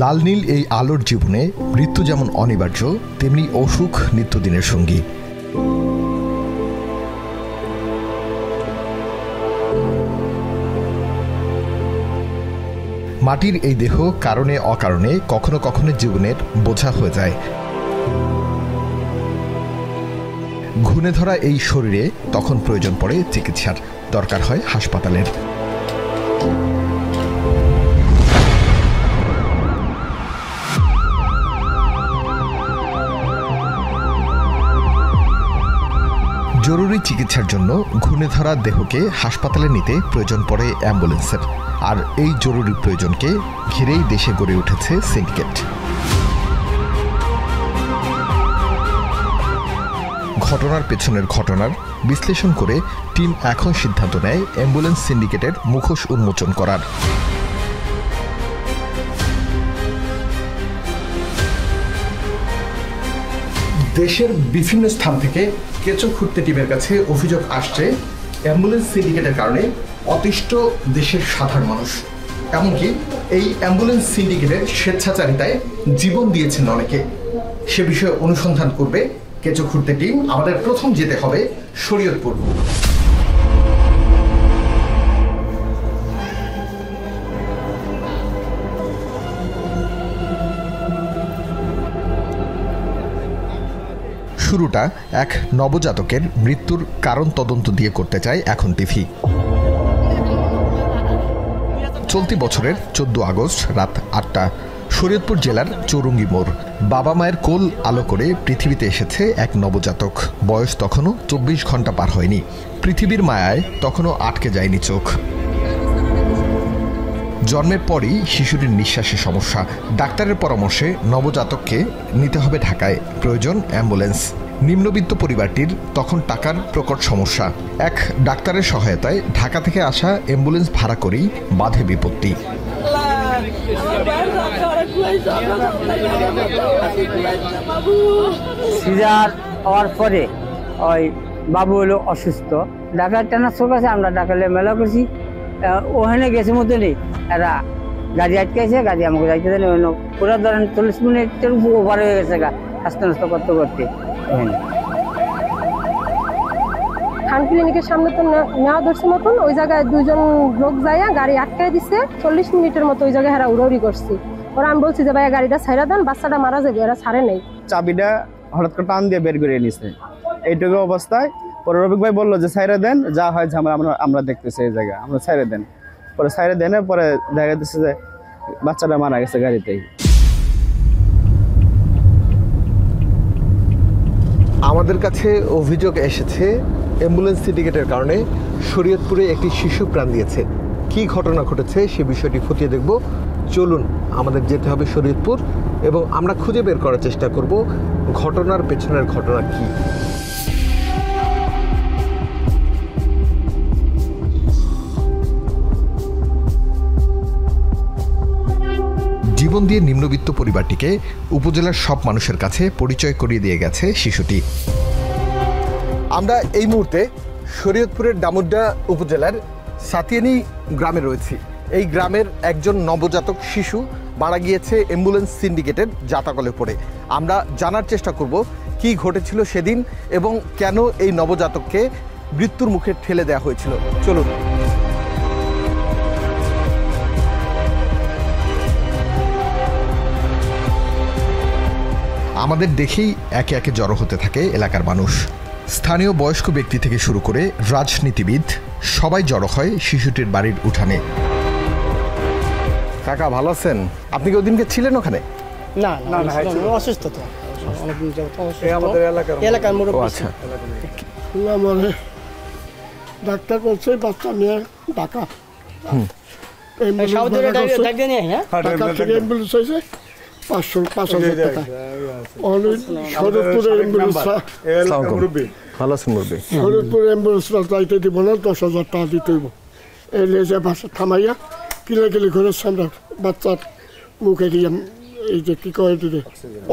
লাল নীল এই আলোর জীবনে মৃত্যু যেমন অনিবার্য, তেমনি অসুখ নিত্যদিনের সঙ্গী। মাটির এই দেহ কারণে অকারণে কখনো কখনো জীবনের বোঝা হয়ে যায়। ঘুণে ধরা এই শরীরে তখন প্রয়োজন পড়ে চিকিৎসার, দরকার হয় হাসপাতালের। জরুরি চিকিৎসার জন্য ঘুণে ধরা দেহকে হাসপাতালে নিতে প্রয়োজন পড়ে অ্যাম্বুলেন্সের, আর এই জরুরি প্রয়োজনকে ঘিরেই দেশে গড়ে উঠেছে সিন্ডিকেট। ঘটনার পেছনের ঘটনার বিশ্লেষণ করে টিম এখন সিদ্ধান্ত নেয় অ্যাম্বুলেন্স সিন্ডিকেটের মুখোশ উন্মোচন করার। দেশের বিভিন্ন স্থান থেকে কেঁচো খুঁড়তে টিমের কাছে অভিযোগ আসছে অ্যাম্বুলেন্স সিন্ডিকেটের কারণে অতিষ্ঠ দেশের সাধারণ মানুষ। এমনকি এই অ্যাম্বুলেন্স সিন্ডিকেটের স্বেচ্ছাচারিতায় জীবন দিয়েছেন অনেকে। সে বিষয়ে অনুসন্ধান করবে কেঁচো খুঁড়তে টিম। আমাদের প্রথম যেতে হবে শরীয়তপুর। শুরুটা এক নবজাতকের মৃত্যুর কারণ তদন্ত দিয়ে করতে চায় এখন টিভি। চলতি বছরের 14 আগস্ট রাত 8টা, শরীয়তপুর জেলার চৌরঙ্গি মোড়। বাবা মায়ের কোল আলো করে পৃথিবীতে এসেছে এক নবজাতক। বয়স তখনও 24 ঘন্টা পার হয়নি। পৃথিবীর মায়ায় তখনও আটকে যায়নি চোখ। জন্মের পরই শিশুটির নিঃশ্বাসে সমস্যা। ডাক্তারের পরামর্শে নবজাতককে নিতে হবে ঢাকায়, প্রয়োজন অ্যাম্বুলেন্স। নিম্নবিত্ত পরিবারটির তখন টাকার প্রকট সমস্যা। এক ডাক্তারের সহায়তায় ঢাকা থেকে আসা অ্যাম্বুলেন্স ভাড়া করেই বাধে বিপত্তি। সিজার হওয়ার পরে ওই বাবু হলো অসুস্থ, ডাক্তার টানার চোখ আছে, আমরা ডাক্তারে মেলা করছি, ওখানে গেছে মতো নেই, এরা গাড়ি আটকাইছে, গাড়ি আমাকে যাইতে দেন, পুরো ধরেন 40 মিনিটের ওভার হয়ে গেছে গা আস্তে আস্তে করতে করতে। খান ক্লিনিকের সামনে তো নেওয়া ধরছে মতন, ওই জায়গায় 2 জন লোক যাইয়া গাড়ি আটকাই দিছে। 40 মিনিটের মতো ওই জায়গায় হেরা উড়াউড়ি করছি। ওরা আমি বলছি যে ভাইয়া গাড়িটা ছাইরা দেন, বাচ্চাটা মারা যাবে, এরা ছাড়ে নেই। চাবিটা হঠাৎ করে টান দিয়ে বের করে নিছে। এইটুকু অবস্থায় পরে রফিক ভাই বললো যে ছাইরা দেন, যা হয় আমরা দেখতেছি এই জায়গায়, আমরা ছাইরা দেন। পরে ছাইরা দেন, পরে দেখা যাচ্ছে যে বাচ্চাটা মারা গেছে গাড়িতেই। আমাদের কাছে অভিযোগ এসেছে অ্যাম্বুলেন্স সিন্ডিকেটের কারণে শরীয়তপুরে একটি শিশু প্রাণ দিয়েছে। কি ঘটনা ঘটেছে সে বিষয়টি খতিয়ে দেখব। চলুন আমাদের যেতে হবে শরীয়তপুর এবং আমরা খুঁজে বের করার চেষ্টা করব ঘটনার পেছনের ঘটনা কি। জীবন দিয়ে নিম্নবিত্ত পরিবারটিকে উপজেলার সব মানুষের কাছে পরিচয় করিয়ে দিয়ে গেছে শিশুটি। আমরা এই মুহূর্তে শরীয়তপুরের ডামুড্ডা উপজেলার সাতিয়ানি গ্রামে রয়েছি। এই গ্রামের একজন নবজাতক শিশু মারা গিয়েছে অ্যাম্বুলেন্স সিন্ডিকেটের জাতাকলে পড়ে। আমরা জানার চেষ্টা করব কি ঘটেছিল সেদিন এবং কেন এই নবজাতককে মৃত্যুর মুখে ঠেলে দেওয়া হয়েছিল। চলুন। আমাদের দেখেই একে একে জড়ো হতে থাকে এলাকার মানুষ। স্থানীয় বয়স্ক ব্যক্তি থেকে শুরু করে রাজনীতিবিদ সবাই জড়ো হয় শিশুটির বাড়ির উঠানে। কাকা ভালো আছেন? আপনি কি ওদিনকে ছিলেন ওখানে? না না না, অসুস্থ তো অনেকদিন যাবত এলাকার মুরব্বী। আচ্ছা, মানে ডাক্তার বলছে বাচ্চা নিয়ে ঢাকা, অ্যাম্বুলেন্স হয়েছে 500,000 টাকা। শরীয়তপুর অ্যাম্বুলেন্স যাইতে দিব না, 10,000 টাকা দিতে হইব। এই যে বাচ্চা থামাইয়া কিলাকিলি করে আমরা বাচ্চার মুখে দিয়ে এই যে কি কয়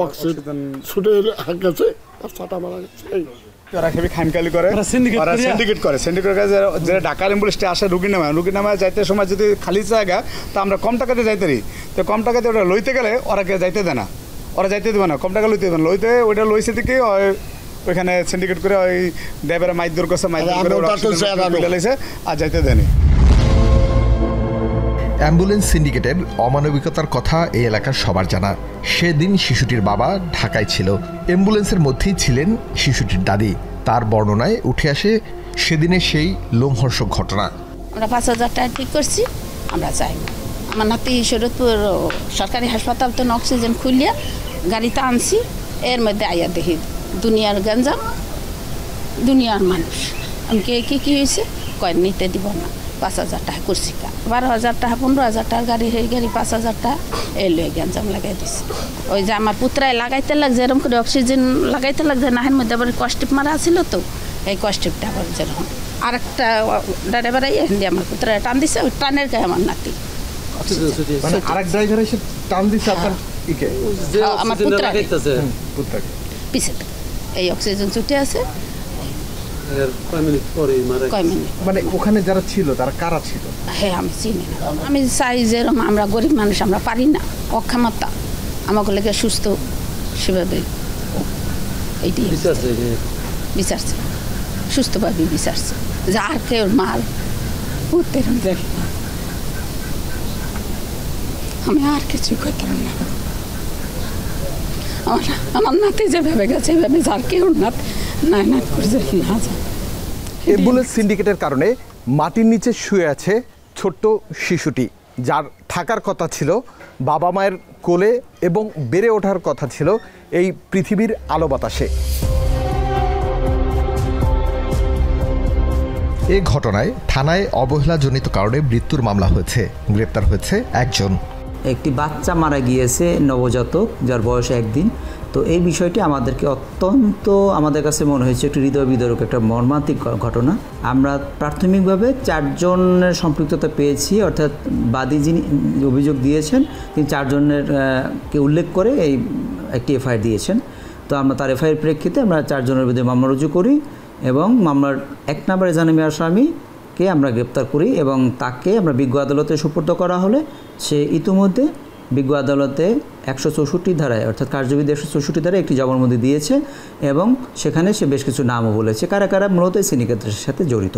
অক্সিজেন ছুটে গেছে, বাচ্চাটা মারা গেছে। ওরা খেবি খামকালি করে, ওরা সিন্ডিকেট করে। সিন্ডিকেট করে যারা ঢাকার অ্যাম্বুলেন্সে আসে রুগী নামায় যাইতে সময় যদি খালি জায়গা তো আমরা কম টাকাতে যাইতে পারি, তো কম টাকাতে ওটা লইতে গেলে ওরা কে যাইতে দেয় না, ওরা যাইতে দেবে না, কম টাকা লইতে দেবে না, লইতে ওইটা লইছে থেকে ওইখানে সিন্ডিকেট করে ওই ড্রাইভারের মাইদুর করছে, মাইদুর করে লইছে আর যাইতে দেয়নি। অ্যাম্বুলেন্স সিন্ডিকেটের অমানবিকতার কথা এই এলাকার সবার জানা। সেদিন শিশুটির বাবা ঢাকায় ছিল, অ্যাম্বুলেন্সের মধ্যেই ছিলেন শিশুটির দাদি। তার বর্ণনায় উঠে আসে সেদিনের সেই লোমহর্ষক ঘটনা। আমরা 5,000 টাকা ঠিক করছি, আমরা চাই আমার নাতি শরৎপুর সরকারি হাসপাতাল তো অক্সিজেন খুলিয়া গাড়িতে আনছি, এর মধ্যে আইয়া দেখি দুনিয়ার গঞ্জাম, দুনিয়ার মানুষ। আমি কি হয়েছে কয় নিতে দিব না, 5,000 টাকা করছি, 12,000 টাকা 15,000 টাকার গাড়ি হয়ে গাড়ি 5,000 টাকা এই লয়ে গঞ্জাম লাগাই দিছি। ওই যে আমার পুত্রায় লাগাইতে লাগছে এরকম করে অক্সিজেন লাগাইতে লাগছে, নাহের মধ্যে আবার কষ্টিপ মারা ছিল, তো এই কষ্টিপটা আবার যেরকম আরেকটা ড্রাইভার হিন্দি আমার পুত্রা টান দিছে, ওই টানের গায়ে আমার নাতি আরেক ড্রাইভার এসে টান দিছে আমার পুত্রাকে পিছে এই অক্সিজেন ছুটে আছে। মানে ওখানে যারা ছিল তারা কারা ছিল? হ্যাঁ আমি চিনি না, আমি চাই যেরকম আমরা গরিব মানুষ আমরা পারি না, অক্ষমতা আমাকে লেগে সুস্থ সেভাবে এইটি বিচারছে, সুস্থভাবে বিচারছে যে আর কেউ মাল পুত্রের দেখি না, আমি আর কিছুই করতাম না। আমার নাতি যেভাবে গেছে এভাবে যার কেউ না করছে না যায়। অ্যাম্বুলেন্স সিন্ডিকেটের কারণে মাটির নিচে শুয়ে আছে ছোট্ট শিশুটি, যার থাকার কথা ছিল বাবা মায়ের কোলে এবং বেড়ে ওঠার কথা ছিল এই পৃথিবীর আলো বাতাসে। এই ঘটনায় থানায় অবহেলাজনিত কারণে মৃত্যুর মামলা হয়েছে, গ্রেপ্তার হয়েছে একজন। একটি বাচ্চা মারা গিয়েছে, নবজাতক, যার বয়স 1 দিন। তো এই বিষয়টি আমাদেরকে অত্যন্ত আমাদের কাছে মনে হয়েছে একটি হৃদয় বিদারক একটা মর্মান্তিক ঘটনা। আমরা প্রাথমিকভাবে 4 জনের সম্পৃক্ততা পেয়েছি, অর্থাৎ বাদী যিনি অভিযোগ দিয়েছেন তিনি 4 জনের কে উল্লেখ করে এই একটি এফআইআর দিয়েছেন। তো আমরা তার এফআইআর প্রেক্ষিতে আমরা 4 জনের বিরুদ্ধে মামলা রুজু করি এবং মামলার 1 নম্বরে জামিনে আসামিকে আমরা গ্রেপ্তার করি এবং তাকে আমরা বিজ্ঞ আদালতে সুপর্দ করা হলে সে ইতিমধ্যে বিজ্ঞ আদালতে 164 ধারায় অর্থাৎ কার্যবিধি 164 ধারায় একটি জবানবন্দি দিয়েছে এবং সেখানে সে বেশ কিছু নামও বলেছে কারা কারা মূলত এই সিন্ডিকেটের সাথে জড়িত।